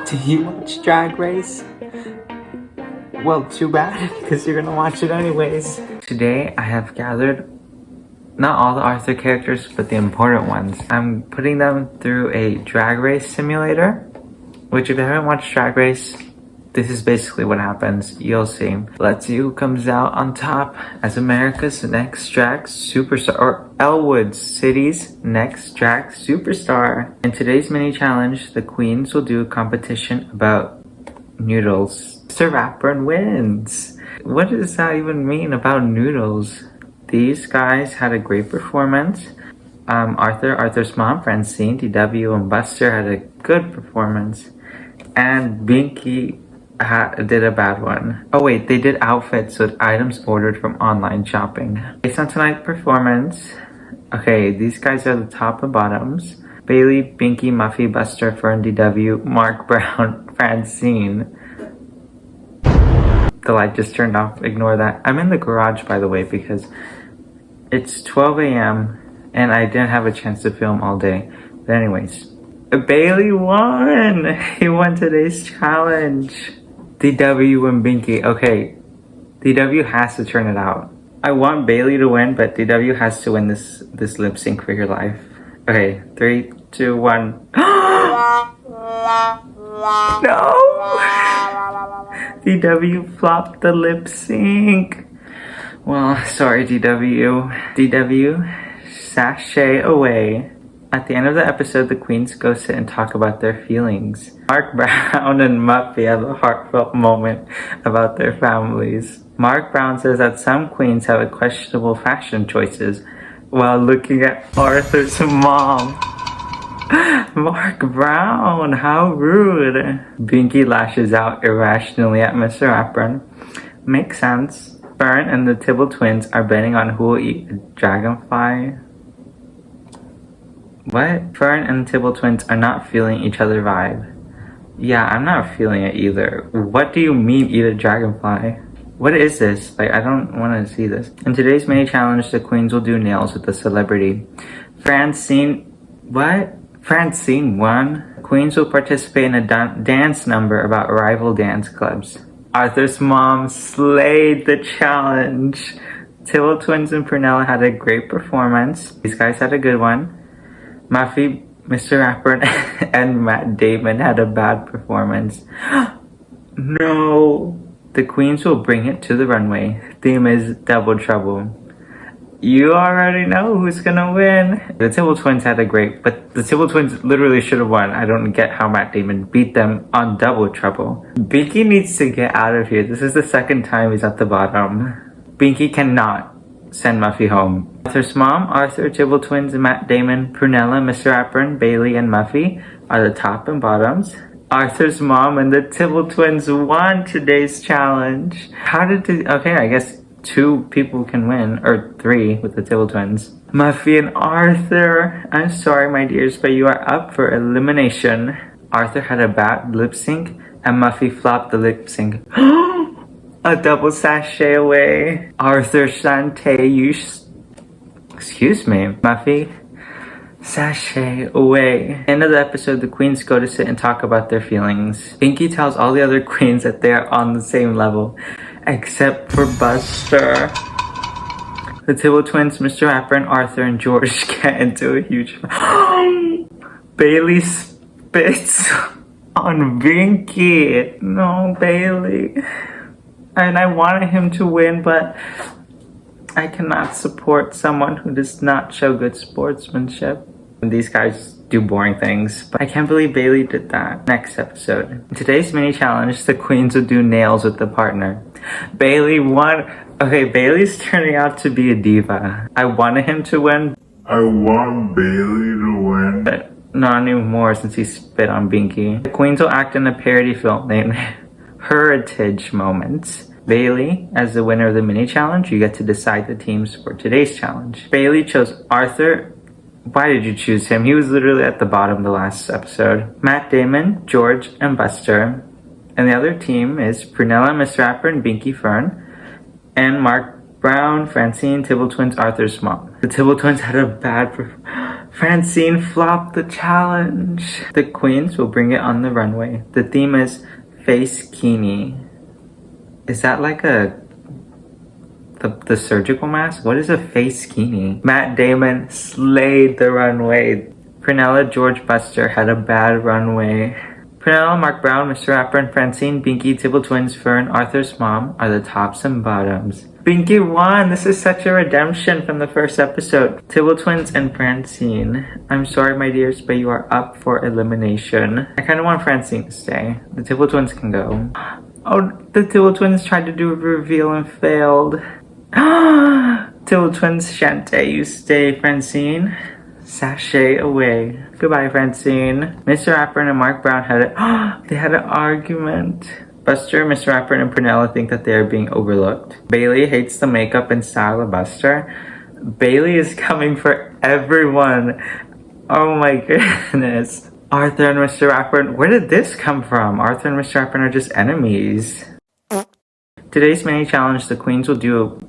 Do you watch Drag Race? Well, too bad, because you're gonna watch it anyways. Today, I have gathered not all the Arthur characters, but the important ones. I'm putting them through a Drag Race simulator, which if you haven't watched Drag Race, this is basically what happens. You'll see. Let's see who comes out on top as America's next drag superstar, or Elwood City's next drag superstar. In today's mini challenge, the queens will do a competition about noodles. Mr. Rapper wins. What does that even mean about noodles? These guys had a great performance. Arthur's mom, Francine, DW, and Buster had a good performance. And Binky did a bad one. Oh wait, they did outfits with items ordered from online shopping. Based on tonight's performance, okay, these guys are the top and bottoms. Bailey, Binky, Muffy, Buster, Fern, DW, Mark, Brown, Francine. The light just turned off, ignore that. I'm in the garage, by the way, because it's 12 a.m. and I didn't have a chance to film all day. But anyways, Bailey won! He won today's challenge. DW and Binky. Okay, DW has to turn it out. I want Bailey to win, but DW has to win this lip sync for your life. Okay, 3, 2, 1. No! DW flopped the lip sync. Well, sorry DW. DW, sashay away. At the end of the episode, the queens go sit and talk about their feelings. Mark Brown and Muffy have a heartfelt moment about their families. Mark Brown says that some queens have questionable fashion choices while looking at Arthur's mom. Mark Brown, how rude. Binky lashes out irrationally at Mr. Rapper. Makes sense. Fern and the Tibble twins are betting on who will eat a dragonfly. What? Fern and the Tibble twins are not feeling each other vibe. Yeah, I'm not feeling it either. What do you mean eat a dragonfly? What is this? Like, I don't want to see this. In today's mini challenge, the queens will do nails with a celebrity. Francine... What? Francine won. Queens will participate in a dance number about rival dance clubs. Arthur's mom slayed the challenge. Tibble twins and Prunella had a great performance. These guys had a good one. Muffy, Mr. Rapper, and Matt Damon had a bad performance. No! The queens will bring it to the runway. Theme is Double Trouble. You already know who's gonna win. The Tibble twins had a great, but the Tibble twins literally should have won. I don't get how Matt Damon beat them on Double Trouble. Binky needs to get out of here. This is the second time he's at the bottom. Binky cannot send Muffy home. Arthur's mom, Arthur, Tibble twins, and Matt Damon, Prunella, Mr. Rapper, Bailey, and Muffy are the top and bottoms. Arthur's mom and the Tibble twins won today's challenge. How did they... Okay, I guess 2 people can win, or 3 with the Tibble twins. Muffy and Arthur, I'm sorry my dears, but you are up for elimination. Arthur had a bad lip sync, and Muffy flopped the lip sync. A double sashay away. Arthur Shantae, excuse me, Muffy, sashay away. End of the episode, the queens go to sit and talk about their feelings. Binky tells all the other queens that they're on the same level, except for Buster. The Tibble twins, Mr. Rapper, and Arthur and George get into a huge... Bailey spits on Binky. No, Bailey. And I wanted him to win, but I cannot support someone who does not show good sportsmanship. And these guys do boring things, but I can't believe Bailey did that. Next episode. In today's mini challenge, the queens will do nails with the partner. Bailey won. Okay, Bailey's turning out to be a diva. I wanted him to win. I want Bailey to win. But not anymore since he spit on Binky. The queens will act in a parody film named Heritage Moments. Bailey, as the winner of the mini challenge, you get to decide the teams for today's challenge. Bailey chose Arthur. Why did you choose him? He was literally at the bottom the last episode. Matt Damon, George, and Buster. And the other team is Prunella, Mr. Rapper, and Binky Fern. And Mark Brown, Francine, Tibble twins, Arthur's mom. The Tibble twins had a bad Francine flopped the challenge. The queens will bring it on the runway. The theme is face kini. Is that like the surgical mask? What is a face kini? Matt Damon slayed the runway. Prunella, George, Buster had a bad runway. Prunella, Mark Brown, Mr. Rapper, and Francine, Binky, Tibble Twins, Fern, Arthur's mom are the tops and bottoms. Binky won! This is such a redemption from the first episode. Tibble Twins and Francine. I'm sorry, my dears, but you are up for elimination. I kind of want Francine to stay. The Tibble Twins can go. Oh, the Tibble Twins tried to do a reveal and failed. Tibble Twins, Shantae, you stay. Francine, sashay away. Goodbye, Francine. Mr. Rapper and Mark Brown they had an argument. Buster, Mr. Rapper, and Prunella think that they are being overlooked. Bailey hates the makeup and style of Buster. Bailey is coming for everyone. Oh my goodness. Arthur and Mr. Rapper, where did this come from? Arthur and Mr. Rapper are just enemies. Today's mini challenge, the queens will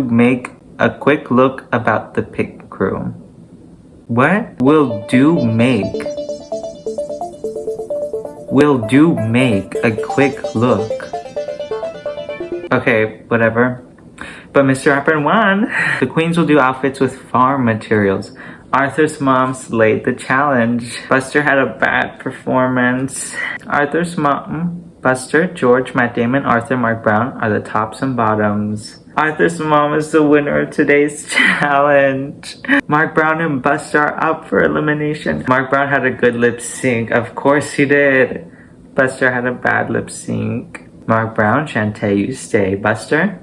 make a quick look about the pit crew. What? Will do make a quick look. Okay, whatever. But Mr. Rapper won. The queens will do outfits with farm materials. Arthur's mom slayed the challenge. Buster had a bad performance. Arthur's mom, Buster, George, Matt Damon, Arthur, Mark Brown are the tops and bottoms. Arthur's mom is the winner of today's challenge. Mark Brown and Buster are up for elimination. Mark Brown had a good lip sync. Of course he did. Buster had a bad lip sync. Mark Brown, Shantae, you stay. Buster,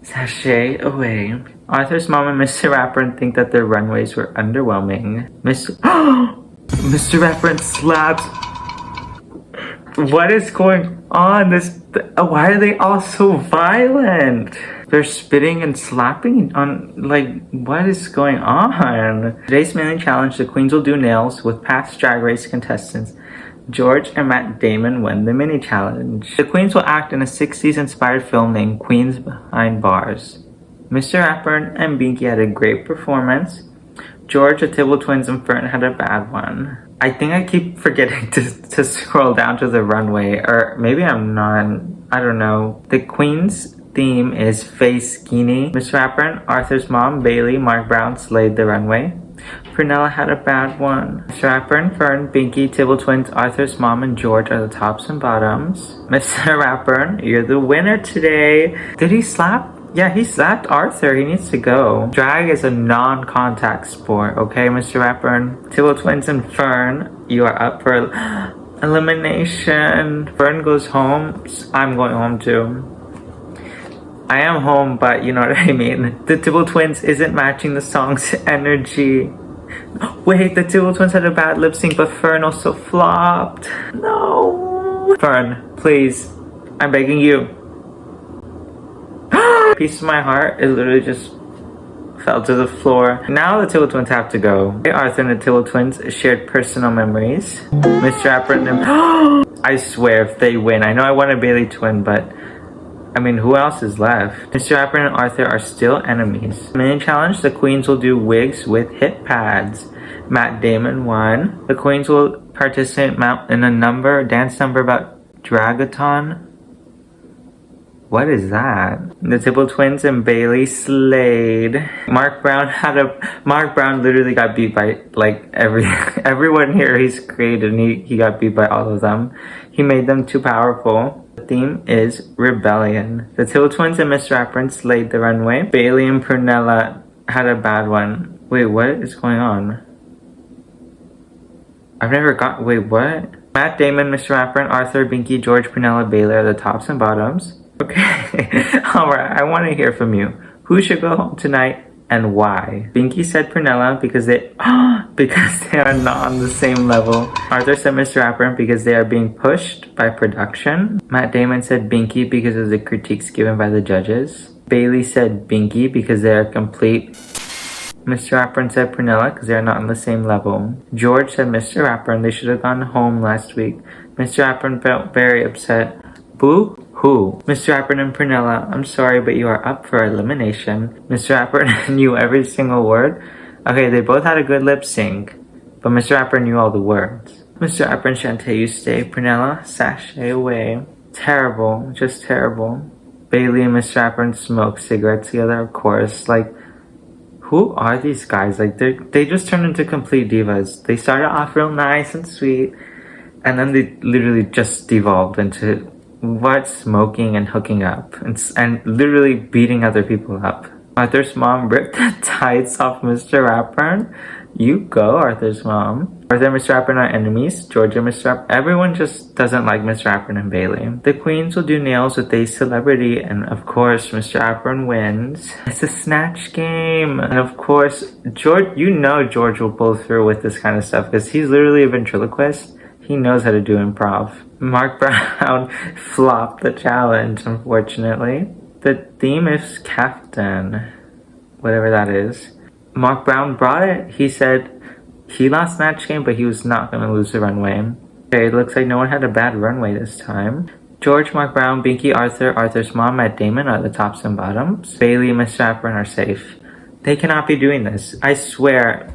sashay away. Arthur's mom and Mr. Rapper think that their runways were underwhelming. Mr. Rapper slaps. What is going on? Why are they all so violent? They're spitting and slapping on, what is going on? Today's mini challenge, the queens will do nails with past Drag Race contestants. George and Matt Damon win the mini challenge. The queens will act in a 60s inspired film named Queens Behind Bars. Mr. Rapper and Binky had a great performance. George, the Tibble Twins, and Fern had a bad one. I think I keep forgetting to scroll down to the runway, or maybe I'm not. I don't know. The queen's theme is face skinny. Mr. Rapper and Arthur's mom, Bailey, Mark Brown slayed the runway. Prunella had a bad one. Mr. Rapper and Fern, Binky, Tibble Twins, Arthur's mom, and George are the tops and bottoms. Mr. Rapper, you're the winner today. Did he slap? Yeah, he slapped Arthur. He needs to go. Drag is a non-contact sport, okay, Mr. Rapper? Tibble Twins and Fern, you are up for elimination. Fern goes home. I'm going home too. I am home, but you know what I mean. The Tibble Twins isn't matching the song's energy. Wait, the Tibble Twins had a bad lip sync, but Fern also flopped. No. Fern, please. I'm begging you. Piece of my heart, it literally just fell to the floor. Now the Tibble Twins have to go. Arthur and the Tibble Twins shared personal memories. Mr. Rapper and them. I swear, if they win, I know I wanted Bailey to win, but I mean, who else is left? Mr. Rapper and Arthur are still enemies. Mini challenge, the queens will do wigs with hip pads. Matt Damon won. The queens will participate in a dance number about Dragathon. What is that? The Tibble Twins and Bailey slayed. Mark Brown literally got beat by everyone here he's created, and he got beat by all of them. He made them too powerful. The theme is rebellion. The Tibble Twins and Mr. Rapper slayed the runway. Bailey and Prunella had a bad one. Wait, what is going on? Wait, what? Matt Damon, Mr. Rapper, and Arthur, Binky, George, Prunella, Bailey are the tops and bottoms. Okay, alright, I want to hear from you. Who should go home tonight and why? Binky said Prunella because they are not on the same level. Arthur said Mr. Rapper because they are being pushed by production. Matt Damon said Binky because of the critiques given by the judges. Bailey said Binky because they are complete. Mr. Rapper said Prunella because they are not on the same level. George said Mr. Rapper and they should have gone home last week. Mr. Rapper felt very upset. Boo? Who? Mr. Rapper and Prunella, I'm sorry, but you are up for elimination. Mr. Rapper knew every single word Okay, they both had a good lip sync, but Mr. Rapper knew all the words. Mr. Rapper and Shantae, you stay. Prunella, sashay away. Terrible, just terrible. Bailey and Mr. Rapper and smoke cigarettes together, of course. Like, who are these guys? Like, they just turned into complete divas. They started off real nice and sweet, and then they literally just devolved into what? Smoking and hooking up, and literally beating other people up. Arthur's mom ripped the tights off Mr. Rapper. You go, Arthur's mom. Arthur and Mr. Rapper are enemies. George and Mr. Rapper. Everyone just doesn't like Mr. Rapper and Bailey. The queens will do nails with a celebrity, and of course, Mr. Rapper wins. It's a snatch game. And of course, George, you know George will pull through with this kind of stuff because he's literally a ventriloquist. He knows how to do improv. Mark Brown flopped the challenge, unfortunately. The theme is Captain, whatever that is. Mark Brown brought it. He said he lost Snatch Game, but he was not going to lose the runway. Okay, it looks like no one had a bad runway this time. George, Mark Brown, Binky, Arthur, Arthur's mom, Matt Damon are the tops and bottoms. Bailey and Mr. Rapper are safe. They cannot be doing this. I swear,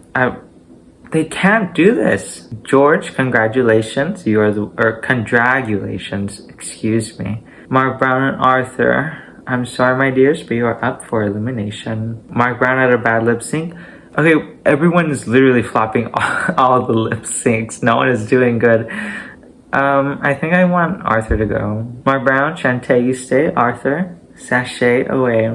they can't do this. George, congratulations. You are congratulations, excuse me. Mark Brown and Arthur, I'm sorry, my dears, but you are up for elimination. Mark Brown had a bad lip sync. Okay, everyone is literally flopping all the lip syncs. No one is doing good. I think I want Arthur to go. Mark Brown, Shantae, you stay. Arthur, sashay away.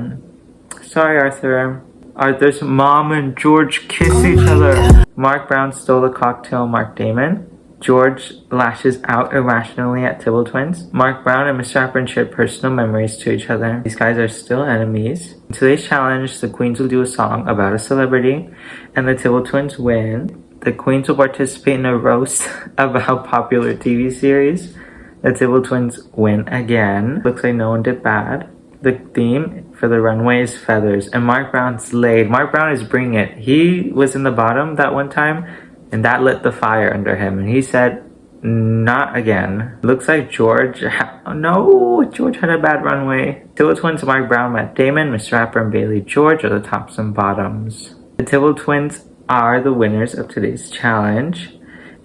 Sorry, Arthur. Arthur's mom and George kiss each other. Mark Brown stole a cocktail, Mark Damon. George lashes out irrationally at Tibble Twins. Mark Brown and Mr. Rapper shared personal memories to each other. These guys are still enemies. In today's challenge, the queens will do a song about a celebrity, and the Tibble Twins win. The queens will participate in a roast about popular TV series. The Tibble Twins win again. Looks like no one did bad. The theme for the runway is feathers, and Mark Brown slayed. Mark Brown is bringing it. He was in the bottom that one time, and that lit the fire under him. And he said, not again. Looks like George... no! George had a bad runway. Tibble Twins, Mark Brown, Matt Damon, Mr. Rapper, and Bailey George are the tops and bottoms. The Tibble Twins are the winners of today's challenge.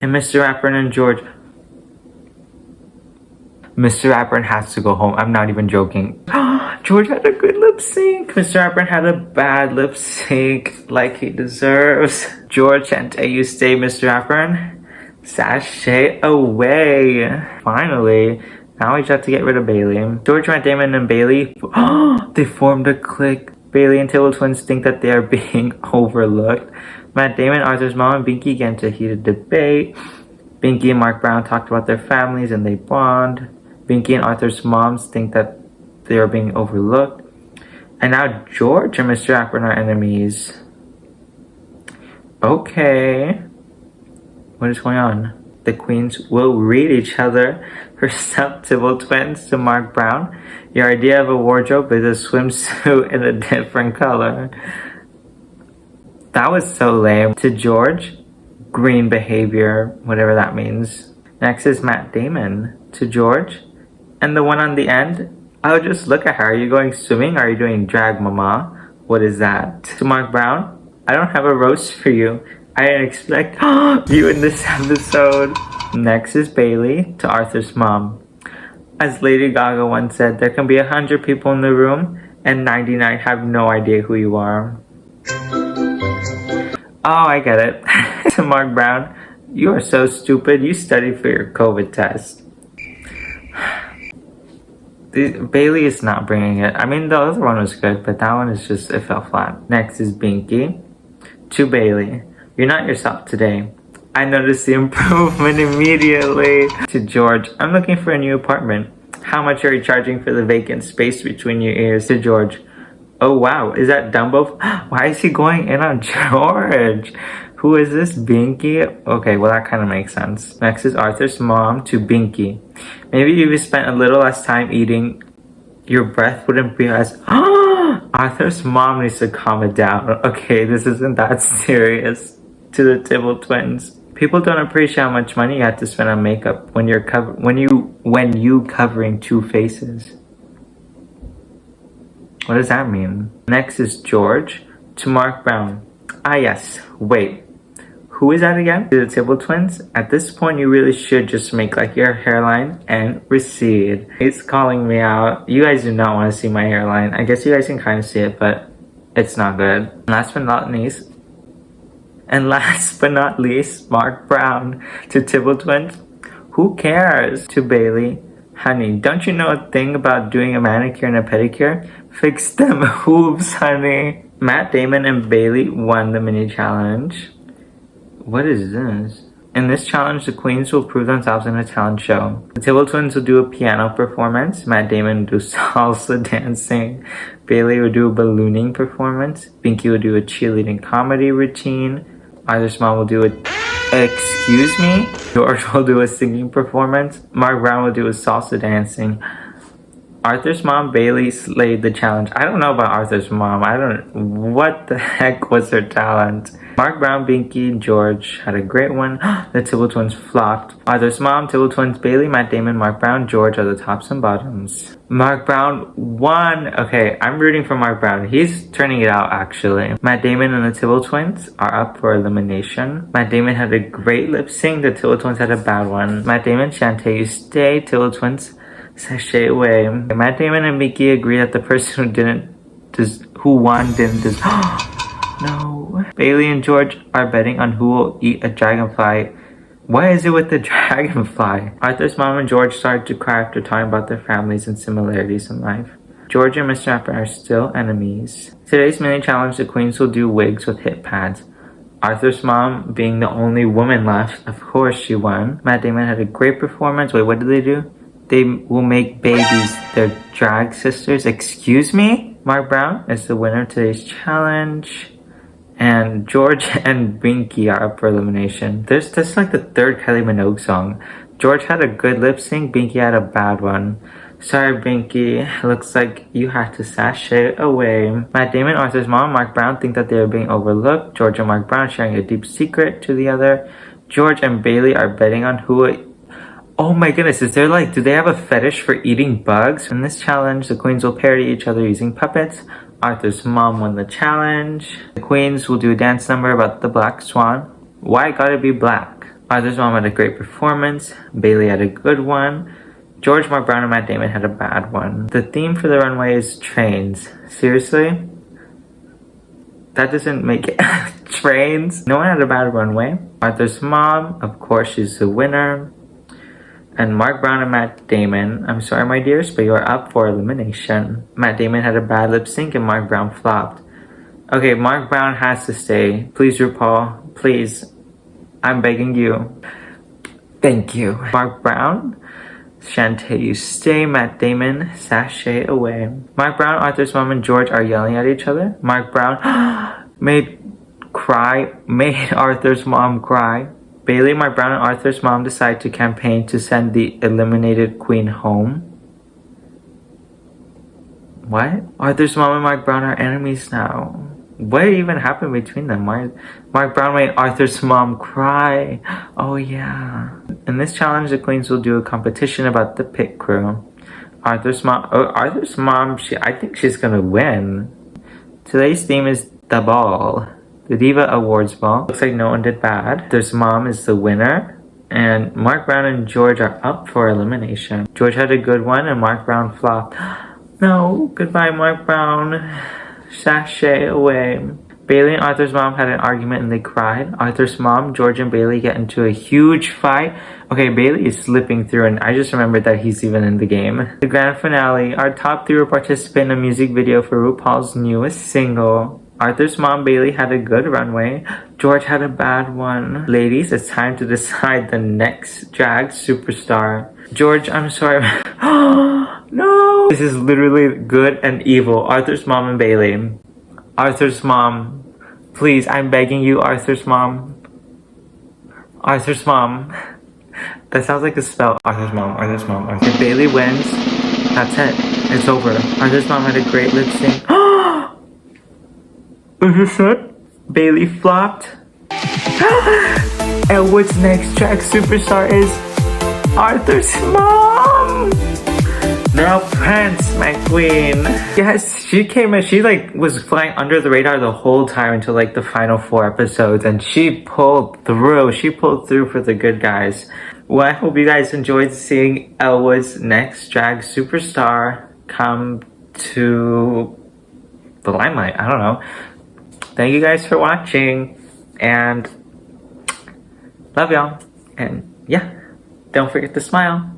And Mr. Rapper and George... Mr. Rapper has to go home. I'm not even joking. George had a good lip sync. Mr. Rapper had a bad lip sync like he deserves. George and you stay, Mr. Rapper. Sashay away. Finally. Now we just have to get rid of Bailey. George, Matt Damon, and Bailey. They formed a clique. Bailey and Tibble Twins think that they are being overlooked. Matt Damon, Arthur's mom, and Binky get into a heated debate. Binky and Mark Brown talked about their families and they bond. Binky and Arthur's moms think that they are being overlooked. And now George and Mr. Rapper are enemies. Okay. What is going on? The queens will read each other. First Tibble Twins to Mark Brown. Your idea of a wardrobe is a swimsuit in a different color. That was so lame. To George, green behavior, whatever that means. Next is Matt Damon to George. And the one on the end, I would just look at her. Are you going swimming? Are you doing drag, mama? What is that? To Mark Brown, I don't have a roast for you. I didn't expect you in this episode. Next is Bailey to Arthur's mom. As Lady Gaga once said, there can be 100 people in the room and 99 have no idea who you are. Oh, I get it. To Mark Brown, you are so stupid. You studied for your COVID test. Bailey is not bringing it. I mean, the other one was good, but that one is just, it fell flat. Next is Binky to Bailey. You're not yourself today. I noticed the improvement immediately. To George, I'm looking for a new apartment. How much are you charging for the vacant space between your ears? To George, oh wow, is that Dumbo? Why is he going in on George? Who is this, Binky? Okay, well that kind of makes sense. Next is Arthur's mom to Binky. Maybe if you spent a little less time eating, your breath wouldn't be as... Arthur's mom needs to calm it down. Okay, this isn't that serious. To the Tibble Twins. People don't appreciate how much money you have to spend on makeup when you covering two faces. What does that mean? Next is George to Mark Brown. Ah yes, wait. Who is that again? The Tibble twins? At this point, you really should just make like your hairline and recede. It's calling me out. You guys do not want to see my hairline. I guess you guys can kind of see it, but it's not good. Last but not least, Mark Brown to Tibble twins. Who cares? To Bailey. Honey, don't you know a thing about doing a manicure and a pedicure? Fix them hooves, honey. Matt Damon and Bailey won the mini challenge. What is this? In this challenge, the queens will prove themselves in a talent show. The Tibble twins will do a piano performance. Matt Damon will do salsa dancing. Bailey will do a ballooning performance. Binky will do a cheerleading comedy routine. Arthur's mom will do a excuse me. George will do a singing performance. Mark Brown will do a salsa dancing. Arthur's mom, Bailey, slayed the challenge. I don't know about Arthur's mom. What the heck was her talent? Mark Brown, Binky, and George had a great one. The Tibble twins flopped. Arthur's mom, Tibble twins, Bailey, Matt Damon, Mark Brown, George are the tops and bottoms. Mark Brown won. Okay, I'm rooting for Mark Brown. He's turning it out, actually. Matt Damon and the Tibble twins are up for elimination. Matt Damon had a great lip sync. The Tibble twins had a bad one. Matt Damon, Shantae, you stay. Tibble twins, sashay away. Matt Damon and Mickey agree that the person who won didn't deserve. No. Bailey and George are betting on who will eat a dragonfly. What is it with the dragonfly? Arthur's mom and George started to cry after talking about their families and similarities in life. George and Mr. Apple are still enemies. Today's mini challenge, the queens will do wigs with hip pads. Arthur's mom, being the only woman left, of course she won. Matt Damon had a great performance. Wait, what did they do? They will make babies their drag sisters. Excuse me? Mark Brown is the winner of today's challenge. And George and Binky are up for elimination. This is like the third Kylie Minogue song. George had a good lip sync. Binky had a bad one. Sorry, Binky. Looks like you had to sashay away. Matt Damon, Arthur's mom, Mark Brown think that they are being overlooked. George and Mark Brown sharing a deep secret to the other. George and Bailey are betting on who... Oh my goodness, do they have a fetish for eating bugs? In this challenge, the queens will parody each other using puppets. Arthur's mom won the challenge. The queens will do a dance number about the black swan. Why gotta be black? Arthur's mom had a great performance. Bailey had a good one. George, Mark Brown, and Matt Damon had a bad one. The theme for the runway is trains. Seriously? That doesn't make it. Trains? No one had a bad runway. Arthur's mom, of course, she's the winner. And Mark Brown and Matt Damon, I'm sorry my dears, but you're up for elimination. Matt Damon had a bad lip sync and Mark Brown flopped. Okay, Mark Brown has to stay. Please, RuPaul, please. I'm begging you. Thank you. Mark Brown, Shantae, you stay. Matt Damon, sashay away. Mark Brown, Arthur's mom, and George are yelling at each other. Mark Brown made Arthur's mom cry. Bailey, Mark Brown, and Arthur's mom decide to campaign to send the eliminated queen home. What? Arthur's mom and Mark Brown are enemies now. What even happened between them? Mark Brown made Arthur's mom cry. Oh yeah. In this challenge, the queens will do a competition about the pit crew. Arthur's mom, I think she's gonna win. Today's theme is the ball. The Diva Awards Ball. Looks like no one did bad. Arthur's mom is the winner. And Mark Brown and George are up for elimination. George had a good one and Mark Brown flopped. No, goodbye Mark Brown. Sashay away. Bailey and Arthur's mom had an argument and they cried. Arthur's mom, George, and Bailey get into a huge fight. Okay, Bailey is slipping through and I just remembered that he's even in the game. The grand finale. Our top three will participate in a music video for RuPaul's newest single. Arthur's mom, Bailey, had a good runway. George had a bad one. Ladies, it's time to decide the next drag superstar. George, I'm sorry. No! This is literally good and evil. Arthur's mom and Bailey. Arthur's mom. Please, I'm begging you, Arthur's mom. Arthur's mom. That sounds like a spell. Arthur's mom, Arthur's mom, Arthur. If Bailey wins, that's it. It's over. Arthur's mom had a great lip sync. Is this it? Bailey flopped. Elwood's next drag superstar is Arthur's mom. No Prince, my queen. Yes, she came and she like was flying under the radar the whole time until like the final 4 episodes, and she pulled through. She pulled through for the good guys. Well, I hope you guys enjoyed seeing Elwood's next drag superstar come to the limelight. I don't know. Thank you guys for watching, and love y'all. And yeah, don't forget to smile.